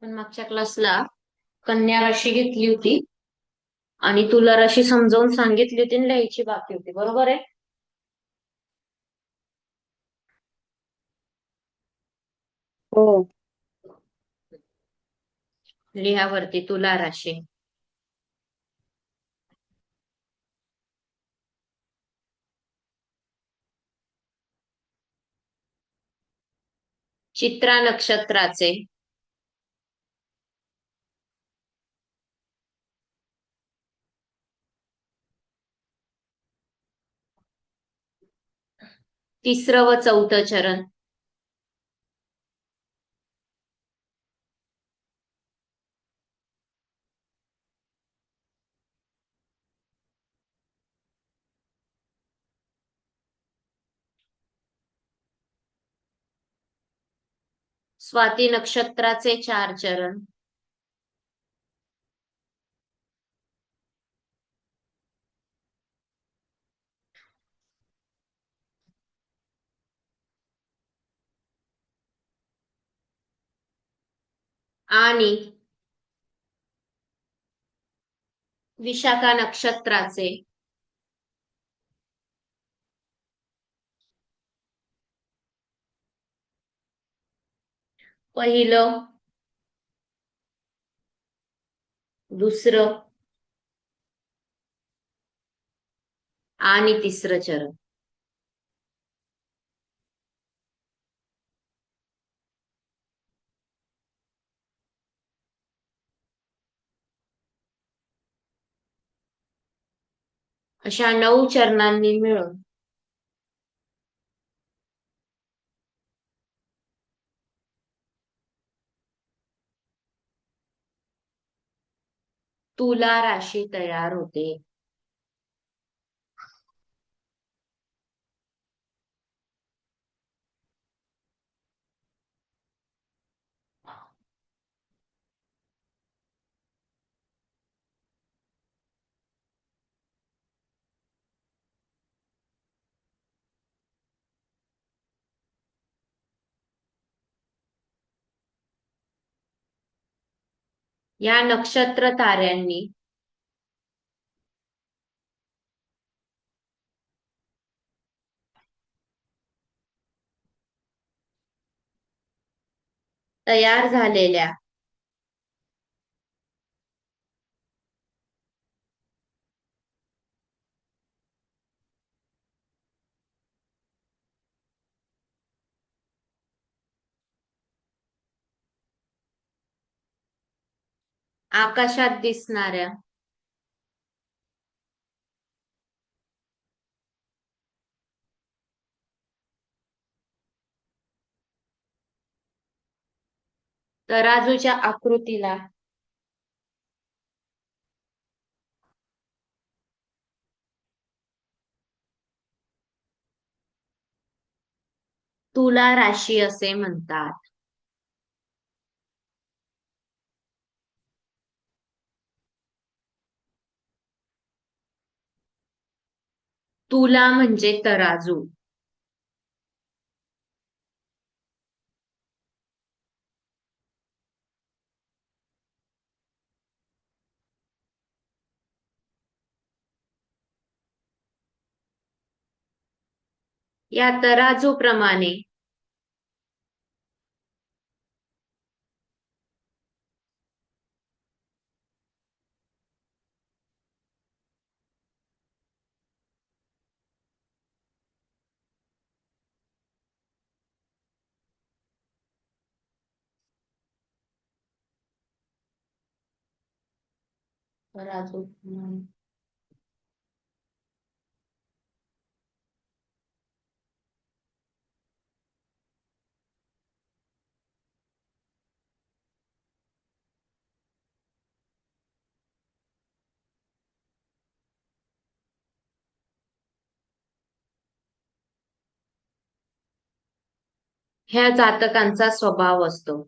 पण मागच्या क्लासला कन्या राशी घेतली होती आणि तुला राशी समजावून सांगितली होती आणि लिहायची बाकी होती, बरोबर आहे? हो. लिहावरती तुला राशी. चित्रा नक्षत्राचे तिसरं व चौथं चरण. स्वाती नक्षत्राचे 4 चरण. आणि विशाखा नक्षत्राचे पहिलं, दुसरं आणि तिसरं चरण. अशा 9 चरणांनी मिळून तुला राशी तयार होते. या नक्षत्र ताऱ्यांनी तयार झालेल्या आकाशात दिसणाऱ्या तराजूच्या आकृतीला तुला राशी असे म्हणतात. तुला म्हणजे तराजू. या तराजू प्रमाणे तराजू प्रमाणे ह्या जातकांचा स्वभाव असतो.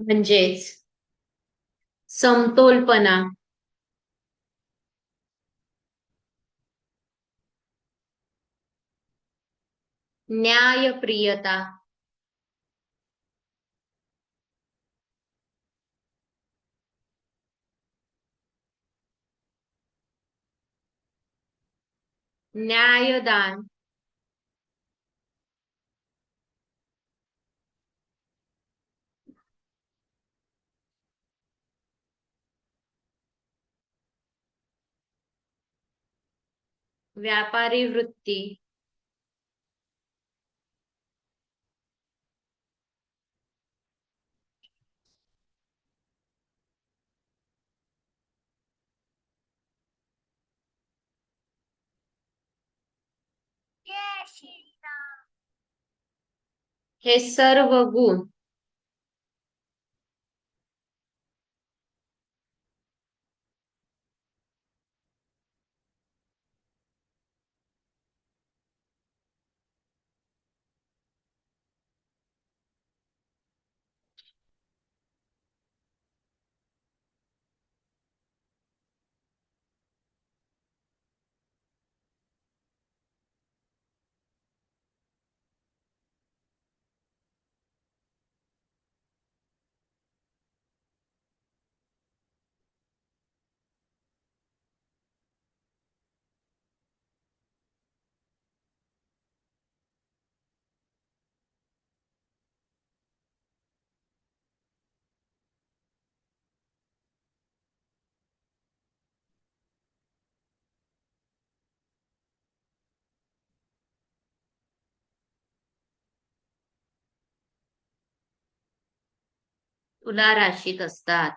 म्हणजेच समतोलपणा, न्यायप्रियता, न्यायदान, व्यापारी वृत्ती, हे सर्व गुण तुला राशीत असतात.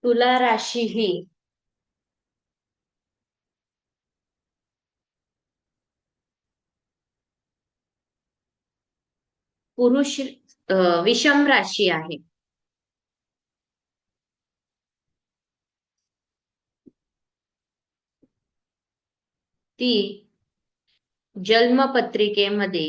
तुला राशी ही पुरुष विषम राशी आहे. ती जन्मपत्रिकेमध्ये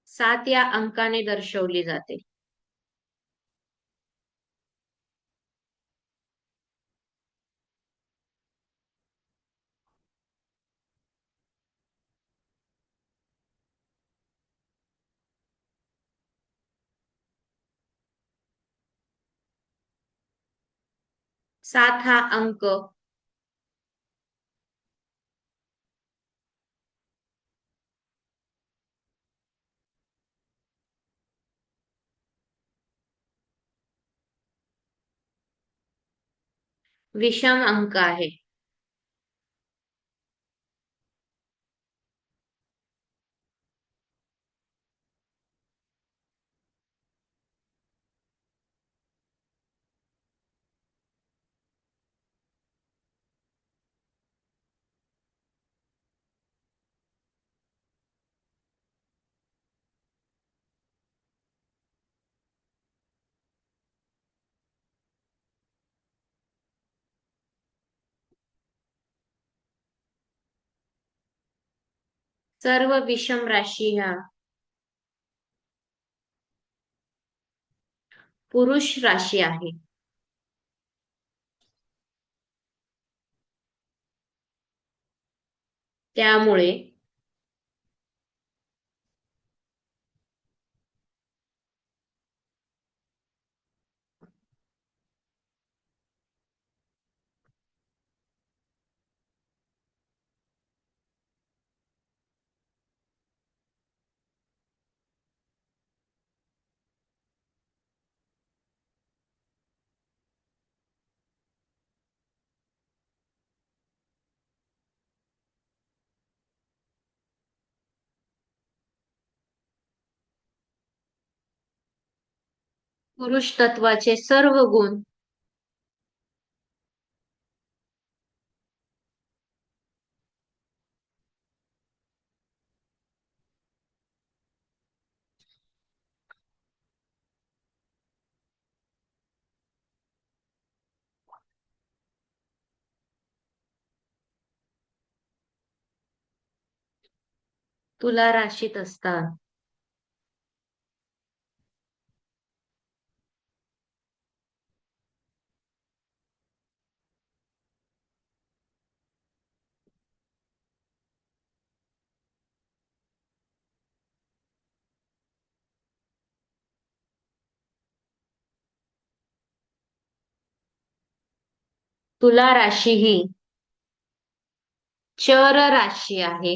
7 या अंकाने दर्शवली जाते. 7 हा अंक विषम अंक आहे. सर्व विषम राशी ह्या पुरुष राशी आहे. त्यामुळे पुरुष तत्वाचे सर्व गुण तुला राशीत असतात. तुला राशी ही चर राशी आहे.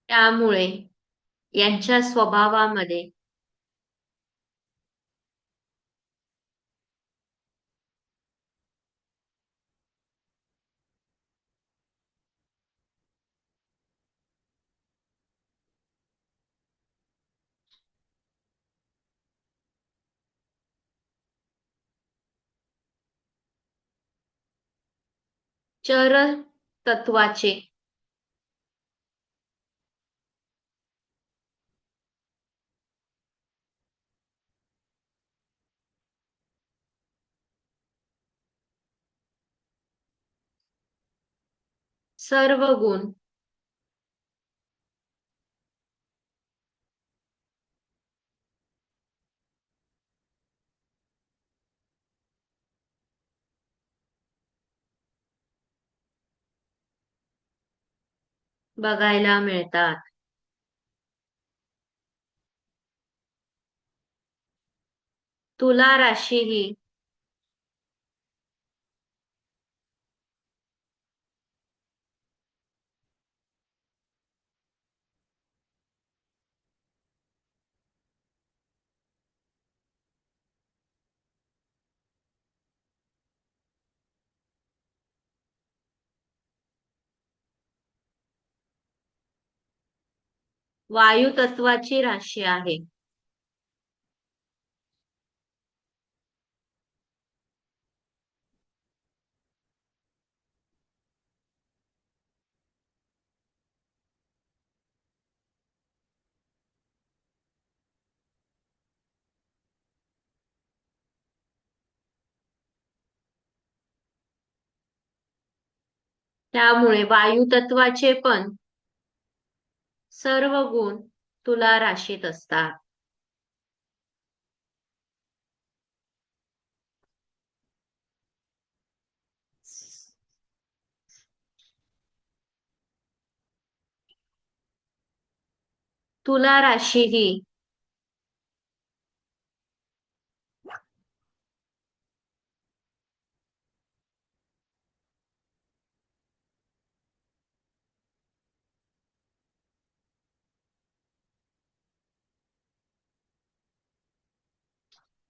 त्यामुळे यांच्या स्वभावामध्ये चर तत्वाचे सर्व गुण बघायला मिळतात. तुला राशी ही वायू तत्वाची राशी आहे. त्यामुळे वायू तत्वाचे पण सर्व गुण तुला राशीत असतात. तुला राशी ही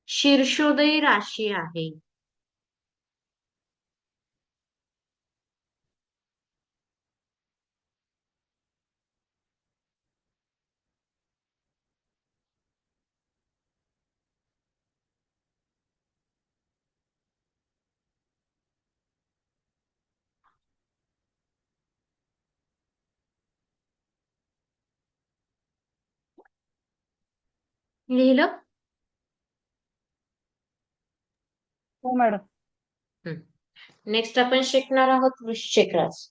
शीर्षोदय राशी आहे. लिहिलं? हो मॅडम. नेक्स्ट आपण शिकणार आहोत वृश्चिक रास.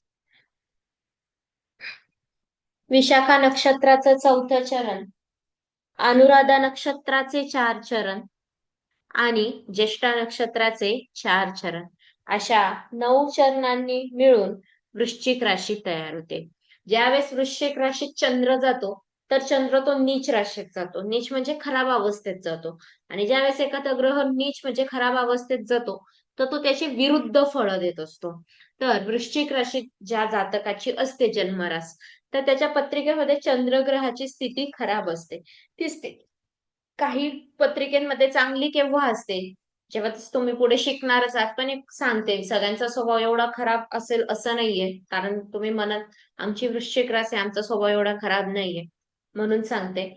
विशाखा नक्षत्राचं चौथं चरण, अनुराधा नक्षत्राचे 4 चरण आणि ज्येष्ठा नक्षत्राचे 4 चरण, अशा 9 चरणांनी मिळून वृश्चिक राशी तयार होते. ज्यावेळेस वृश्चिक राशीत चंद्र जातो तर चंद्र तो नीच राशीत जातो. नीच म्हणजे खराब अवस्थेत जातो. आणि ज्यावेळेस एखादा ग्रह नीच म्हणजे खराब अवस्थेत जातो तर तो त्याची विरुद्ध फळं देत असतो. तर वृश्चिक राशीत ज्या जातकाची असते जन्मरास, तर त्याच्या पत्रिकेमध्ये चंद्रग्रहाची स्थिती खराब असते. ती स्थिती काही पत्रिकेमध्ये चांगली केव्हा असते, जेव्हा तुम्ही पुढे शिकणारच आहात. पण एक सांगते, सगळ्यांचा स्वभाव एवढा खराब असेल असं नाहीये. कारण तुम्ही म्हणत आमची वृश्चिक रास आहे, आमचा स्वभाव एवढा खराब नाहीये, म्हणून सांगते.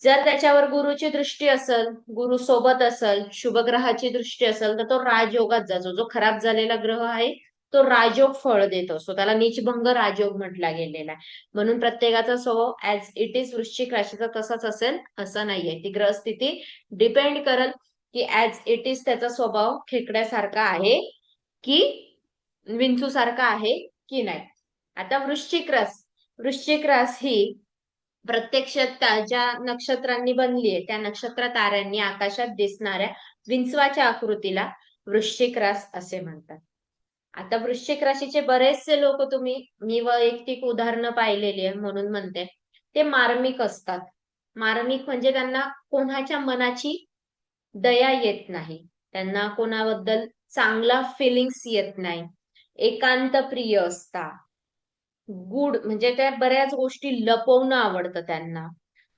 जर त्याच्यावर गुरुची दृष्टी असेल, गुरु सोबत असेल, शुभ ग्रहाची दृष्टी असेल, तर तो राजयोगात जातो. जो खराब झालेला ग्रह आहे तो राजयोग फळ देत असतो. त्याला नीचभंग राजयोग म्हटला गेलेला आहे. म्हणून प्रत्येकाचा स्वभाव ऍज इट इज वृश्चिक राशीचा तसाच असेल असं नाहीये. ती ग्रहस्थिती डिपेंड करल की ऍज इट इज त्याचा स्वभाव खेकड्यासारखा आहे की विंचू सारखा आहे की नाही. आता वृश्चिक रास ही प्रत्यक्षात ज्या नक्षत्रांनी बनली आहे त्या नक्षत्र ताऱ्यांनी आकाशात दिसणाऱ्या विंचवाच्या आकृतीला वृश्चिक रास असे म्हणतात. आता वृश्चिक राशीचे बरेचसे लोक मी वैयक्तिक उदाहरणं पाहिलेली आहे म्हणून म्हणते, ते मार्मिक असतात. मार्मिक म्हणजे त्यांना कोणाच्या मनाची दया येत नाही, त्यांना कोणाबद्दल चांगला फिलिंग्स येत नाही, एकांत प्रिय असतात, गुड म्हणजे त्या बऱ्याच गोष्टी लपवणं आवडतं त्यांना,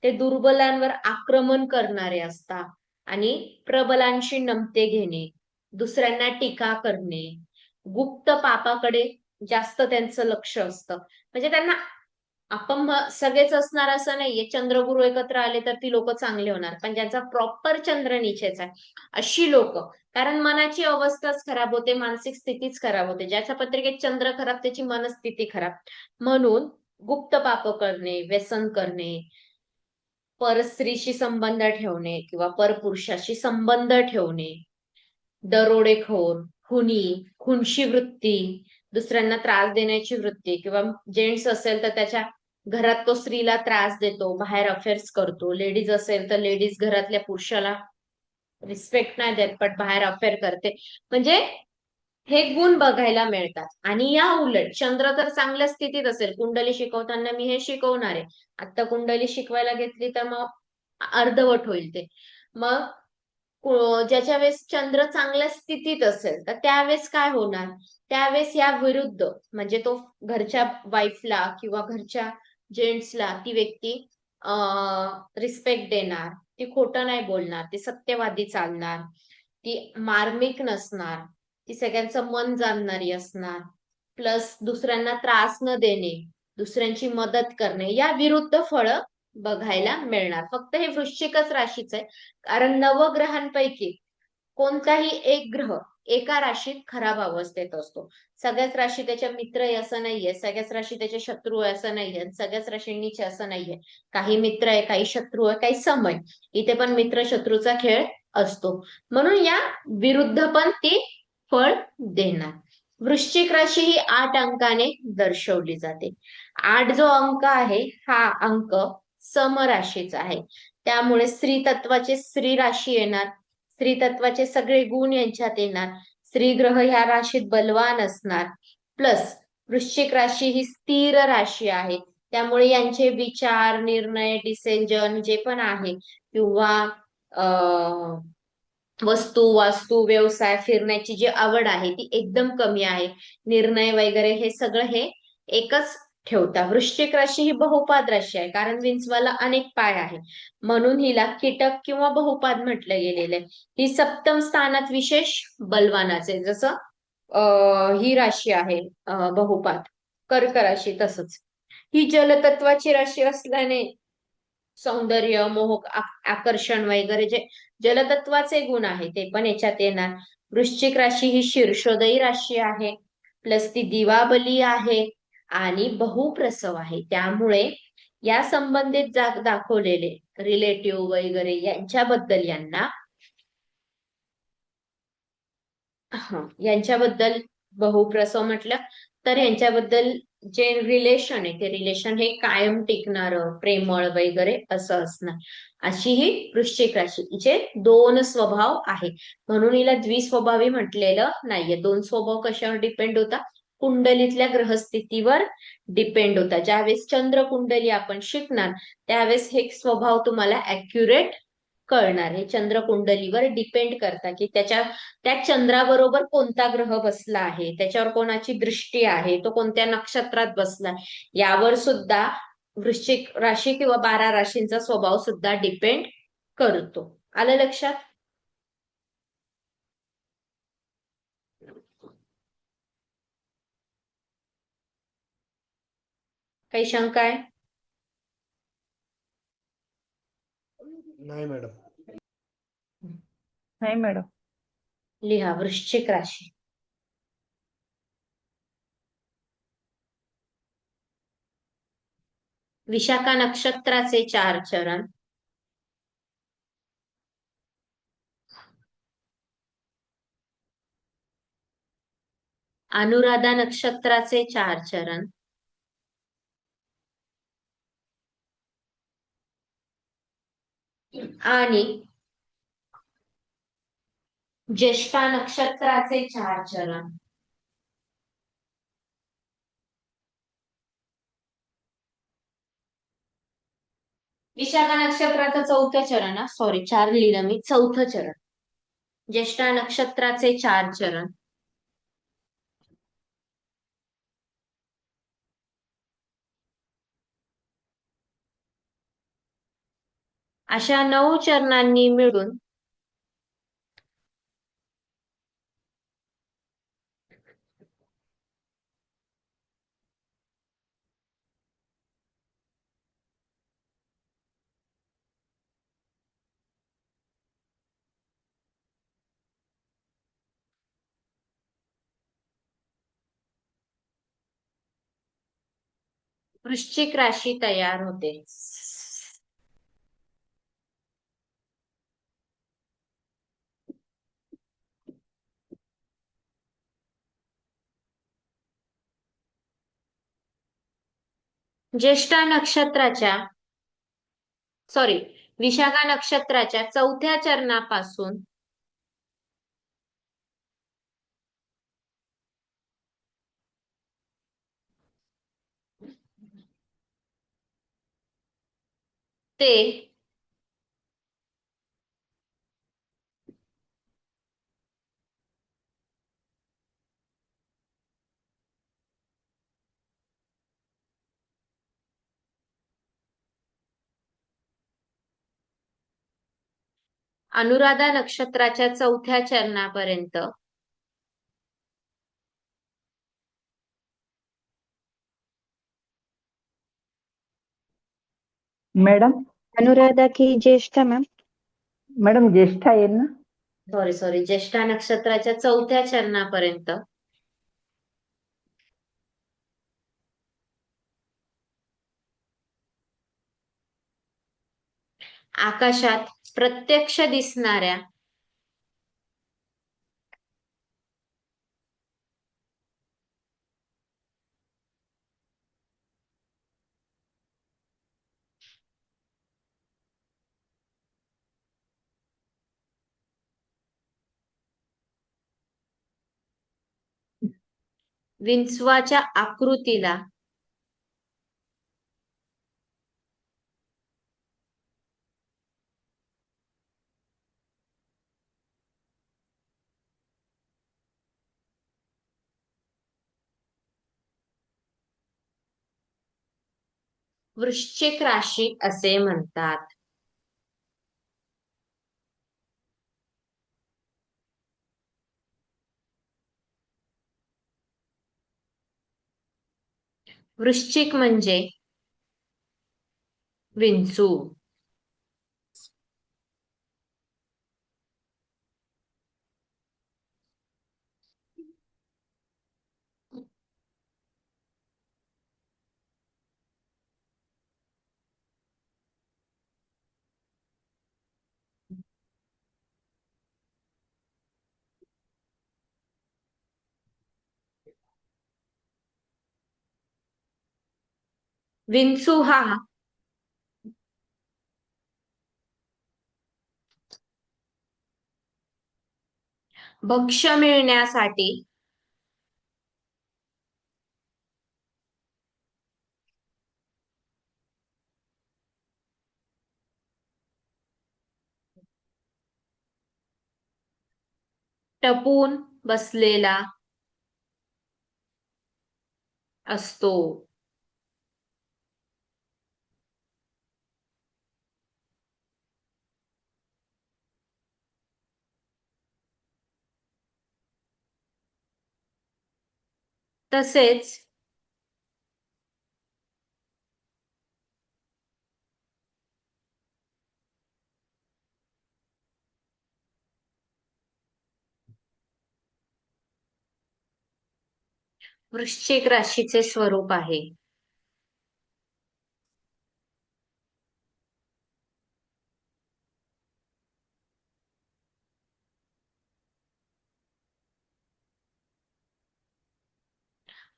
ते दुर्बलांवर आक्रमण करणारे असतात आणि प्रबलांशी नमते घेणे, दुसऱ्यांना टीका करणे, गुप्त पापाकडे जास्त त्यांचं लक्ष असतं. म्हणजे त्यांना आपण सगळेच असणार असं नाहीये. चंद्रगुरु एकत्र आले तर ती लोक चांगले होणार, पण ज्यांचा प्रॉपर चंद्र नीचेच आहे अशी लोक, कारण मनाची अवस्थाच खराब होते, मानसिक स्थितीच खराब होते. ज्याच्या पत्रिकेत चंद्र खराब त्याची मनस्थिती खराब. म्हणून गुप्त पाप करणे, व्यसन करणे, परस्त्रीशी संबंध ठेवणे किंवा परपुरुषाशी संबंध ठेवणे, दरोडेखोर, खुनशी वृत्ती, दुसऱ्यांना त्रास देण्याची वृत्ती, किंवा जेंट्स असेल तर त्याच्या घरात तो स्त्रीला त्रास देतो, बाहेर अफेअर्स करतो, लेडीज असेल तर लेडीज घरातल्या पुरुषाला रिस्पेक्ट नाही देत पण बाहेर अफेअर करते. म्हणजे हे गुण बघायला मिळतात. आणि या उलट चंद्र तर चांगल्या स्थितीत असेल, कुंडली शिकवताना मी हे शिकवणार आहे, आता कुंडली शिकवायला घेतली तर मग अर्धवट होईल ते. मग ज्याच्या वेळेस चंद्र चांगल्या स्थितीत असेल तर त्यावेळेस काय होणार, त्यावेळेस या विरुद्ध म्हणजे तो घरच्या वाईफला किंवा घरच्या जेंट्सला ती व्यक्ती रिस्पेक्ट देणार, ती खोटं नाही बोलणार, ती सत्यवादी चालणार, ती मार्मिक नसणार, ती सगळ्यांचं मन जाणणारी असणार, प्लस दुसऱ्यांना त्रास न देणे, दुसऱ्यांची मदत करणे, या विरुद्ध फळं बघायला मिळणार. फक्त हे वृश्चिकच राशीच आहे, कारण नवग्रहांपैकी कोणताही एक ग्रह एका राशीत खराब अवस्थेत असतो. सगळ्याच राशी त्याच्या मित्र आहे असं नाहीये, सगळ्याच राशी त्याचे शत्रू आहे असं नाहीये, सगळ्याच राशींनीचे असं नाहीये. काही मित्र आहे, काही शत्रू आहे, काही सम आहे. इथे पण मित्र शत्रूचा खेळ असतो. म्हणून या विरुद्ध पण ती फळ देणार. वृश्चिक राशी ही 8 अंकाने दर्शवली जाते. 8 जो अंक आहे हा अंक समराशीचा आहे. त्यामुळे स्त्री तत्वाचे स्त्री राशी येणार, स्त्री तत्वाचे सगळे गुण यांच्यात येणार, स्त्री ग्रह ह्या राशीत बलवान असणार. प्लस वृश्चिक राशी ही स्थिर राशी आहे, त्यामुळे यांचे विचार, निर्णय, डिसिजन जे पण आहे किंवा वस्तू, वास्तू, व्यवसाय, फिरण्याची जी आवड आहे ती एकदम कमी आहे. निर्णय वगैरे हे सगळं हे एकच ठेवता. वृश्चिक राशी ही बहुपाद राशी आहे, कारण विंचवाला अनेक पाय आहे म्हणून हिला कीटक किंवा बहुपाद म्हटलं गेलेलं आहे. ही सप्तम स्थानात विशेष बलवानाचे, जसं ही राशी आहे बहुपाद, कर्क राशी तसंच. ही जलतत्वाची राशी असल्याने सौंदर्य, मोहक, आकर्षण वगैरे जे जलतत्वाचे गुण आहे ते पण याच्यात येणार. वृश्चिक राशी ही शीर्षोदयी राशी आहे, प्लस ती दिवाबली आहे आणि बहुप्रसव आहे. त्यामुळे या संबंधित दाखवलेले रिलेटिव्ह वगैरे यांच्याबद्दल यांच्याबद्दल बहुप्रसव म्हटलं तर यांच्याबद्दल जे रिलेशन आहे ते रिलेशन हे कायम टिकणारं प्रेमळ वगैरे असं असणार. अशी ही वृश्चिक राशी हिचे दोन स्वभाव आहे, म्हणून हिला द्विस्वभावी म्हटलेलं नाहीये. दोन स्वभाव कशावर डिपेंड होता? कुंडलीतल्या ग्रहस्थितीवर डिपेंड होता. ज्यावेळेस चंद्र कुंडली आपण शिकणार त्यावेळेस हे स्वभाव तुम्हाला अॅक्युरेट कळणार. हे चंद्र कुंडलीवर डिपेंड करता की त्या चंद्राबरोबर कोणता ग्रह बसला आहे, त्याच्यावर कोणाची दृष्टी आहे, तो कोणत्या नक्षत्रात बसला, यावर सुद्धा वृश्चिक राशी किंवा 12 राशींचा स्वभाव सुद्धा डिपेंड करतो. आलं लक्षात? काही शंका आहे? नाही मॅडम. नाही मॅडम. लिहा वृश्चिक राशी. विशाखा नक्षत्राचे 4 चरण, अनुराधा नक्षत्राचे 4 चरण, आणि ज्येष्ठा नक्षत्राचे 4 चरण. विशाखा नक्षत्राचं 4थं चरण, सॉरी 4 लिहिलं मी, 4थं चरण. ज्येष्ठा नक्षत्राचे 4 चरण, अशा 9 चरणांनी मिळून वृश्चिक राशी तयार होते. ज्येष्ठा नक्षत्राच्या सॉरी विशाखा नक्षत्राच्या 4थ्या चरणापासून ते अनुराधा नक्षत्राच्या 4थ्या चरणापर्यंत मॅडम. अनुराधा की ज्येष्ठा मॅम? मॅडम ज्येष्ठा येईल ना? सॉरी ज्येष्ठा नक्षत्राच्या 4थ्या चरणापर्यंत आकाशात प्रत्यक्ष दिसणाऱ्या विंचवाच्या आकृतीला वृश्चिक राशी असे म्हणतात. वृश्चिक म्हणजे विंचू. विंचू हा भक्ष्य मिळण्यासाठी टपून बसलेला असतो. तसेच वृश्चिक राशीचे स्वरूप आहे.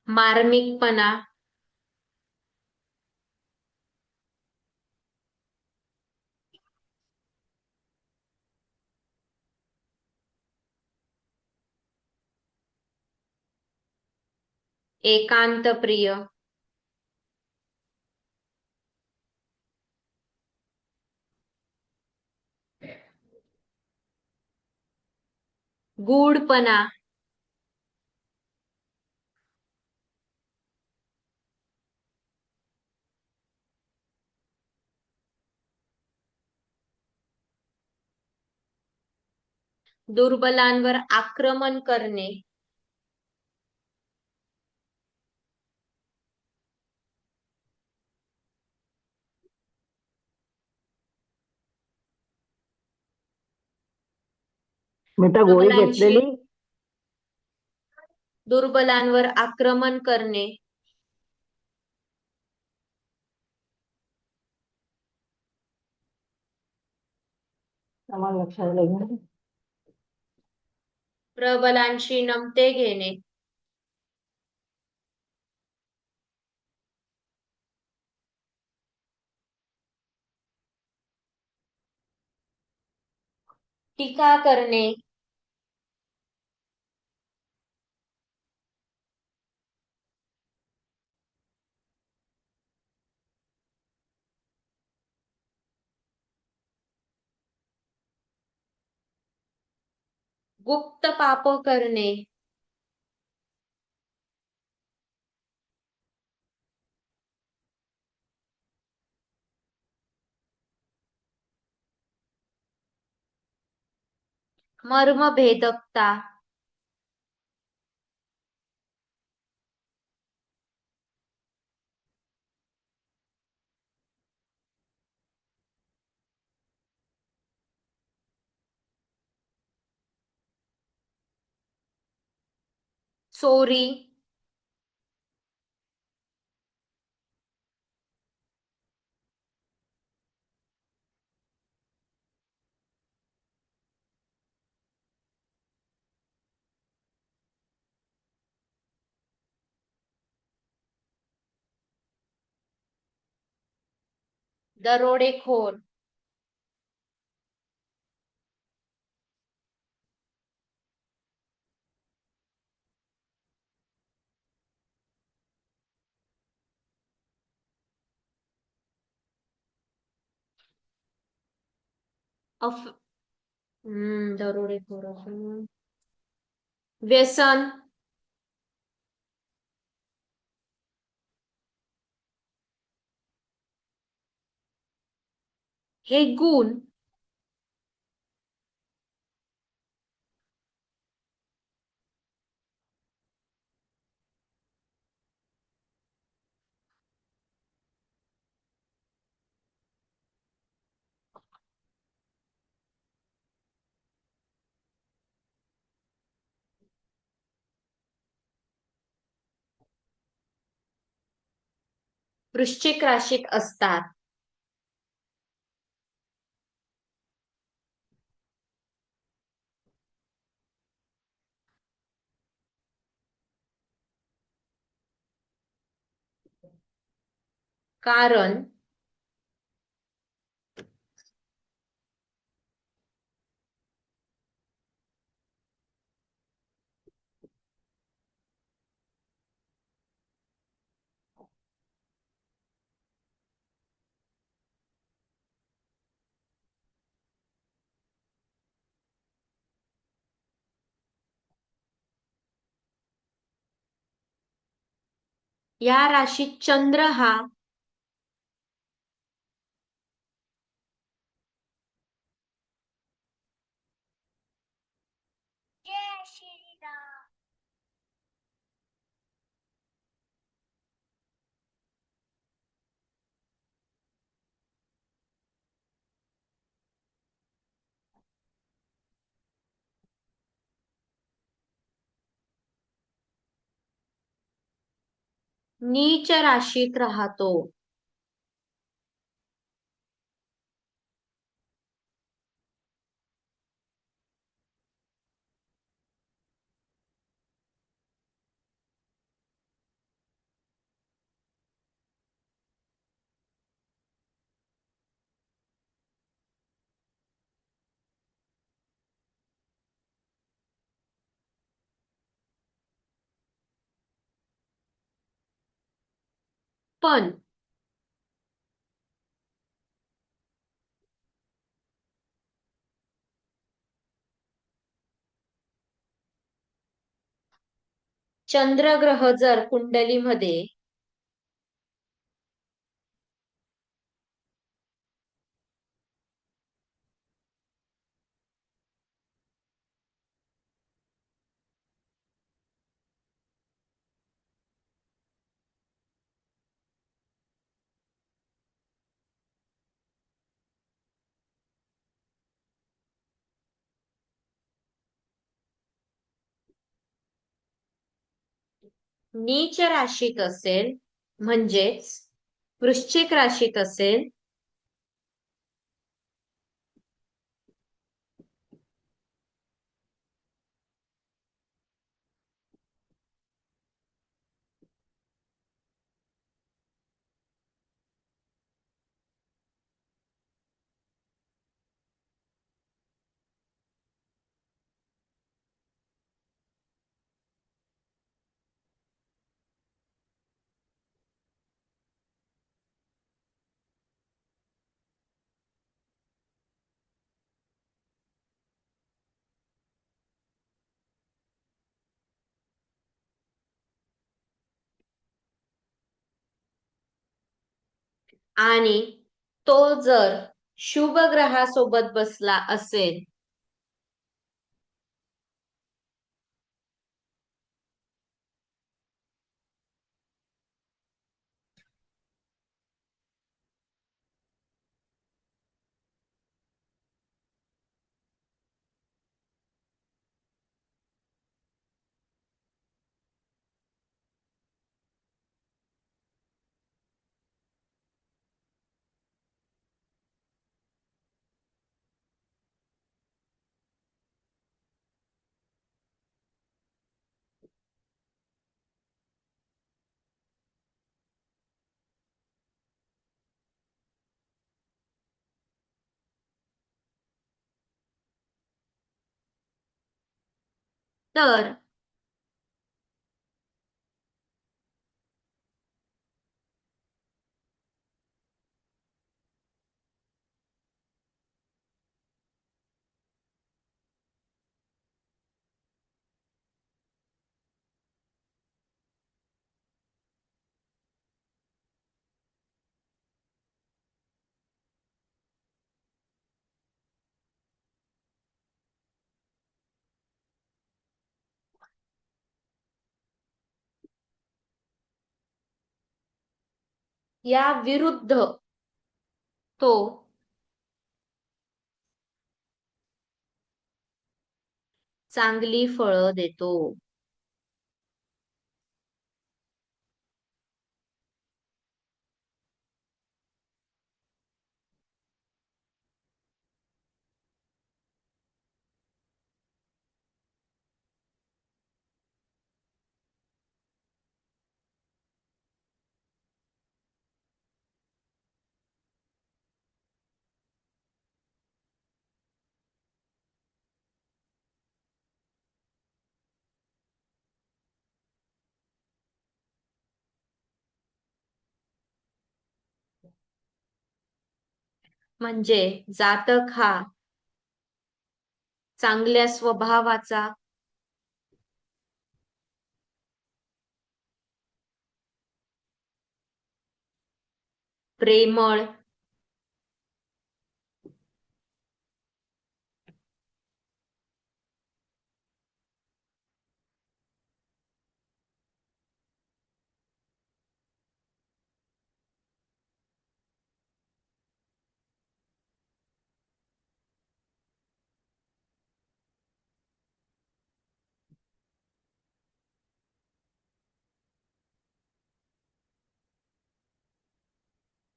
मार्मिकपणा, एकांत प्रिय, गूढपणा, दुर्बलांवर आक्रमण करणे, मी तर गोळी दुर्बलांशी घेतलेली. दुर्बलांवर आक्रमण करणे, आम्हाला लक्षात लागलं. प्रबलांशी नमते घेणे, टीका करणे, गुप्त पाप करणे, मर्मभेदकता, चोरी, दरोडेखोर, दरोडेखोर व्यसन, हे गुण वृश्चिक राशीत असतात. कारण या राशीत चंद्र हा नीच राशीत राहतो. पण चंद्र ग्रह जर कुंडलीमध्ये नीच राशीत असेल, म्हणजेच वृश्चिक राशीत असेल, आणि तो जर शुभ ग्रहासोबत बसला असेल, तर या विरुद्ध तो चांगली फळं देतो. म्हणजे जातक हा चांगल्या स्वभावाचा, प्रेमळ,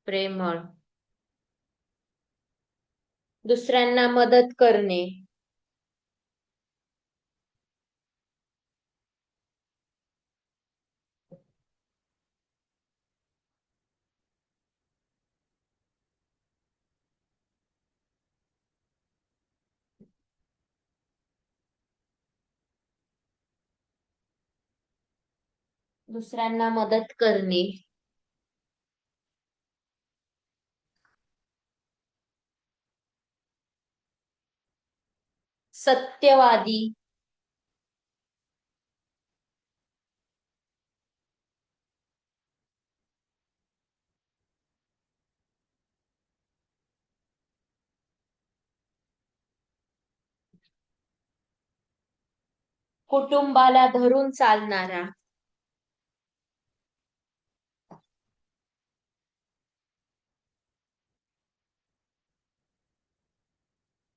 प्रेमळ, दुसऱ्यांना मदत करणे, दुसऱ्यांना मदत करणे, सत्यवादी, कुटुंबाला धरून चालणारा,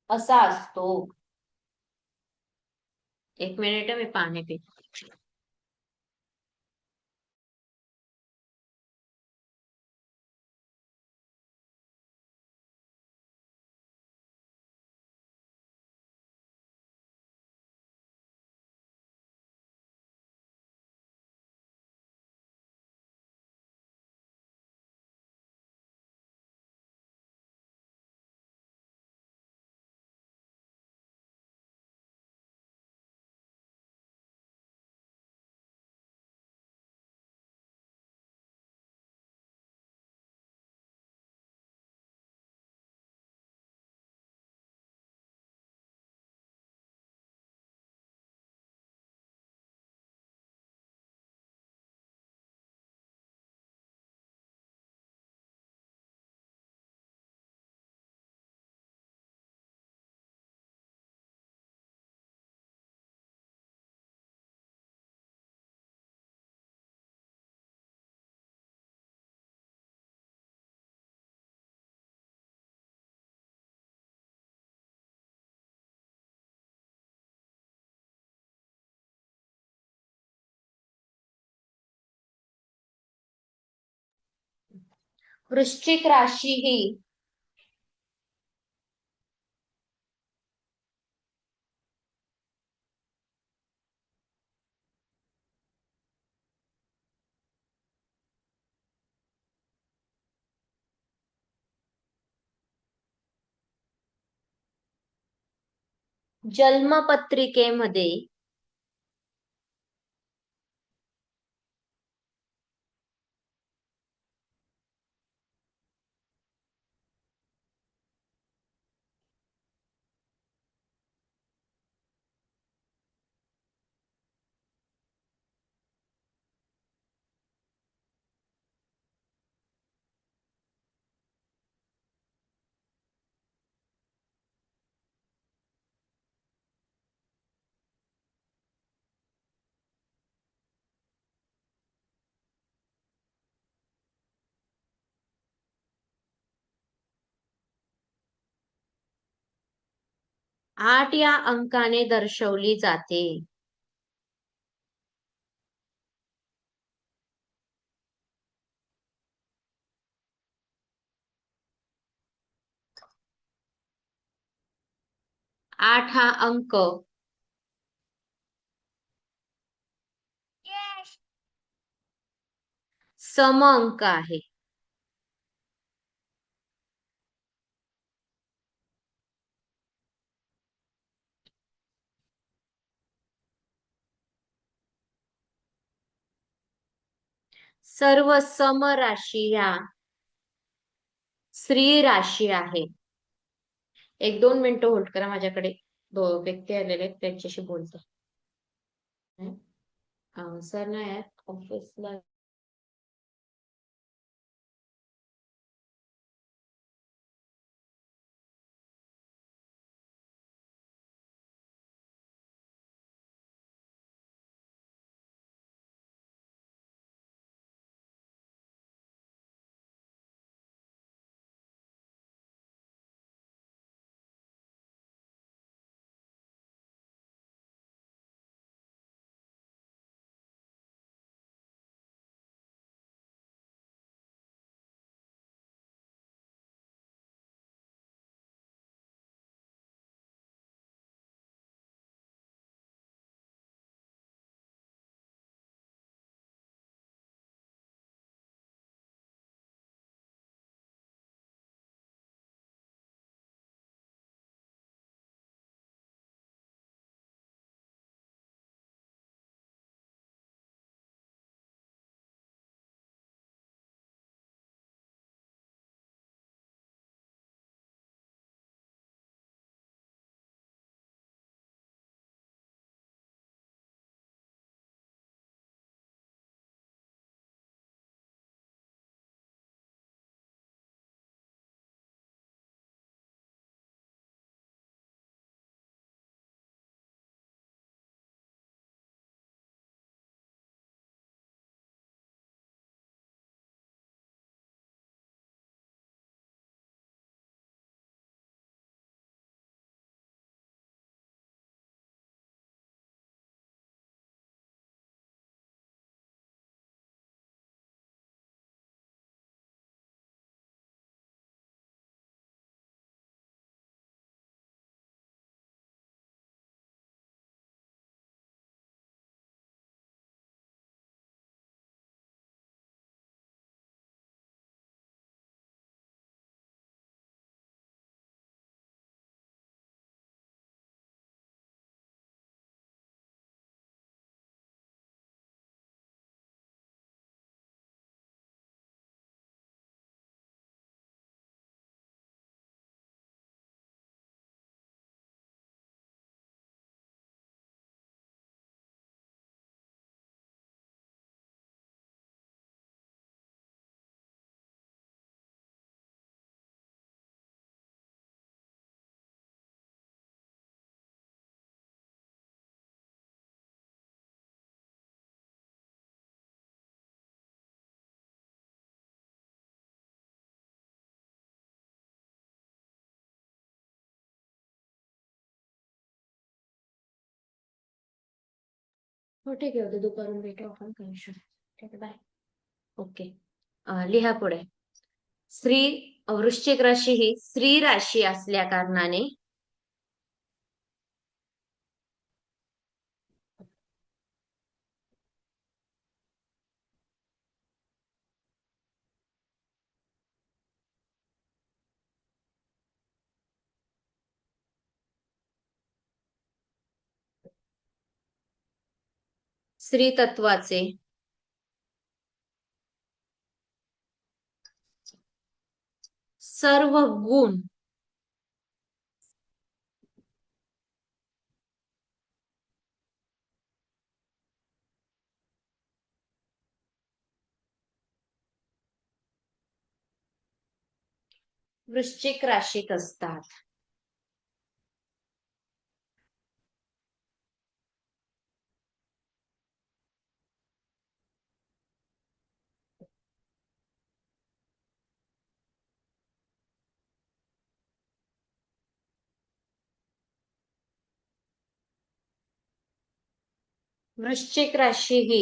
असा असतो. एक मिनिट मी पाणी पिते. वृश्चिक राशी ही जन्मपत्रिकेमध्ये आठ या अंकाने दर्शवली जाते. आठ हा अंक सम अंक आहे. सर्व सम राशी ह्या स्त्री राशी आहे. 1-2 मिनिटं होल्ड करा, माझ्याकडे व्यक्ती आलेले आहेत, त्यांच्याशी बोलते. सर नाही आहेत ऑफिसला. हो ठीक आहे, उद्या दुपारून भेटू आपण, काही इश्यू नाही. ठीक आहे, बाय. ओके. लिहा पुढे. स्त्री वृश्चिक राशी ही स्त्री राशी असल्या कारणाने स्त्री तत्वाचे सर्व गुण वृश्चिक राशीत असतात. वृश्चिक राशी ही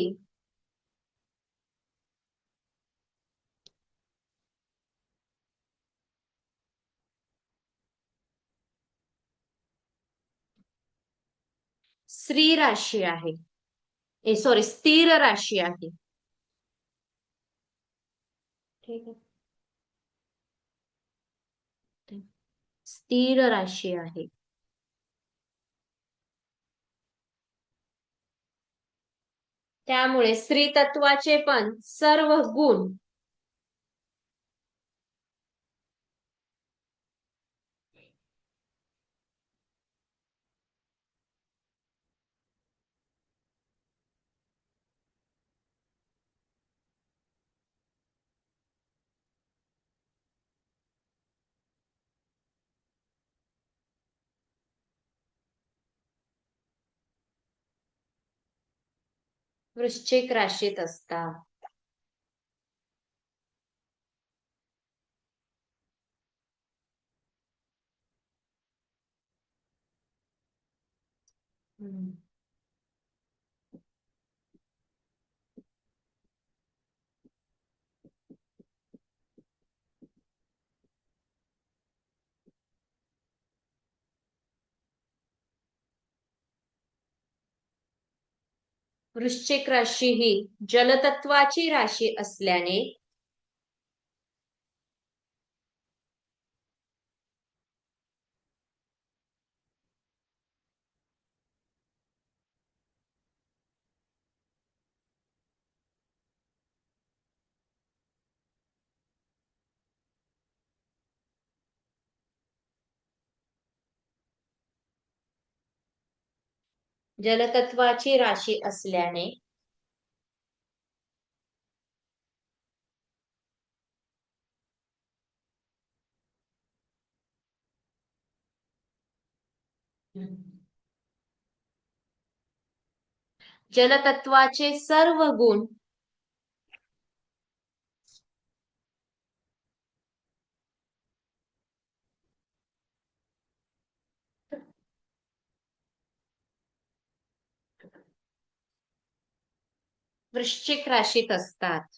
स्त्री राशी आहे, सॉरी, स्थिर राशी आहे. ठीक आहे, स्थिर राशी आहे. त्यामुळे स्त्री तत्वाचे पण सर्व गुण वृश्चिक राशीत असतात. वृश्चिक राशी ही जलतत्वाची राशी असल्याने जलतत्वाची राशी असल्याने जलतत्वाचे सर्व गुण वृश्चिक राशीत असतात.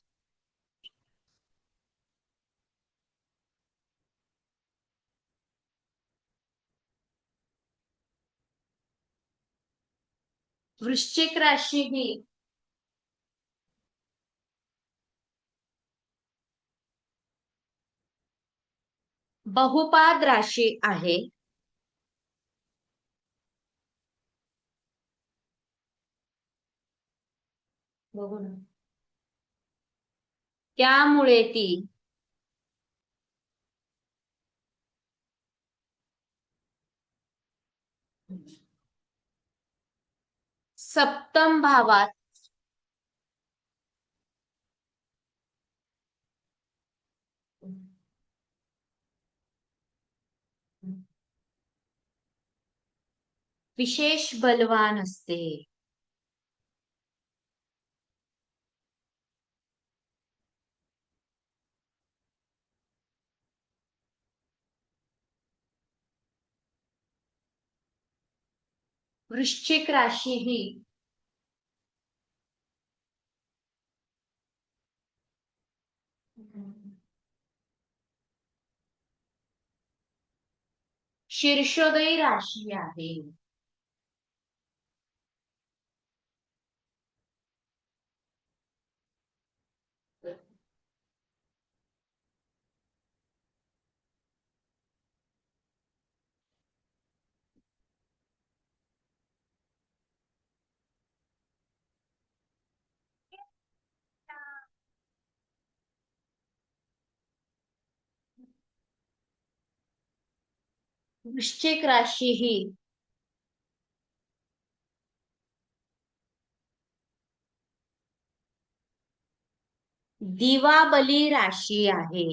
वृश्चिक राशी ही बहुपाद राशी आहे. बघू ना. त्यामुळे ती सप्तम भावात विशेष बलवान असते. वृश्चिक राशी ही शीर्षोदयी राशी आहे. वृश्चिक राशी ही दिवाबली राशी आहे.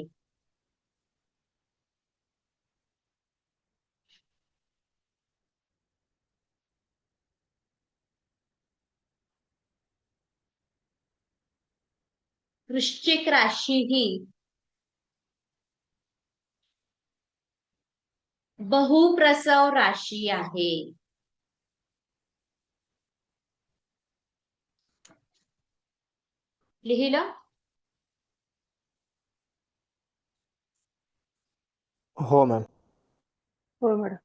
वृश्चिक राशी ही बहुप्रसव राशी आहे. लिहिलं? हो मॅम. हो मॅडम.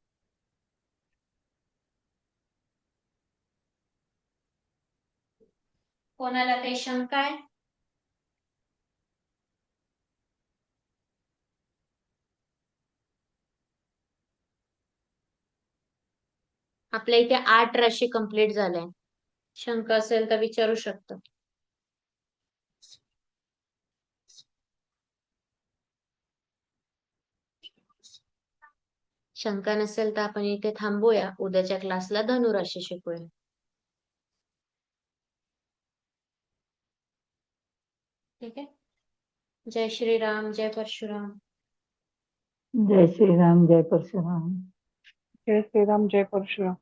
कोणाला काही शंका आहे? आपल्या इथे 8 राशी कंप्लीट झाल्या. शंका असेल तर विचारू शकतो. शंका नसेल तर आपण इथे थांबूया. उद्याच्या क्लासला धनुराशी शिकूया. ठीक आहे. जय श्रीराम, जय परशुराम. जय श्रीराम, जय परशुराम. जय श्रीराम, जय परशुराम.